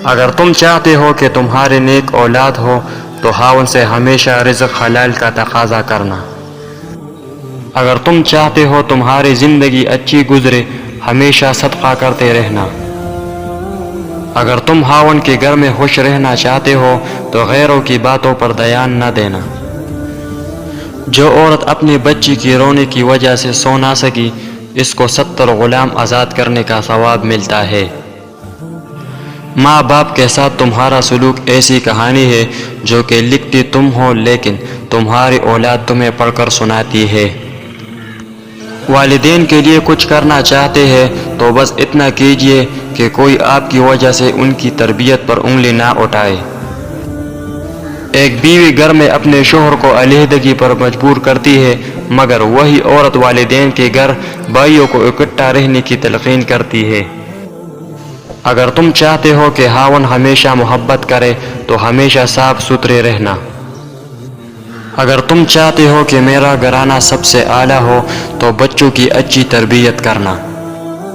اگر تم چاہتے ہو کہ تمہارے نیک اولاد ہو تو خاوند سے ہمیشہ رزق حلال کا تقاضا کرنا۔ اگر تم چاہتے ہو تمہاری زندگی اچھی گزرے ہمیشہ صدقہ کرتے رہنا۔ اگر تم خاوند کے گھر میں خوش رہنا چاہتے ہو تو غیروں کی باتوں پر دھیان نہ دینا۔ جو عورت اپنے بچی کی رونے کی وجہ سے سو نہ سکی اس کو 70 غلام آزاد کرنے کا ثواب ملتا ہے۔ ماں باپ کے ساتھ تمہارا سلوک ایسی کہانی ہے جو کہ لکھتی تم ہو لیکن تمہاری اولاد تمہیں پڑھ کر سناتی ہے۔ والدین کے لیے کچھ کرنا چاہتے ہیں تو بس اتنا کیجئے کہ کوئی آپ کی وجہ سے ان کی تربیت پر انگلی نہ اٹھائے۔ ایک بیوی گھر میں اپنے شوہر کو علیحدگی پر مجبور کرتی ہے مگر وہی عورت والدین کے گھر بھائیوں کو اکٹھا رہنے کی تلقین کرتی ہے۔ اگر تم چاہتے ہو کہ خاوند ہمیشہ محبت کرے تو ہمیشہ صاف ستھرے رہنا۔ اگر تم چاہتے ہو کہ میرا گھرانہ سب سے اعلیٰ ہو تو بچوں کی اچھی تربیت کرنا۔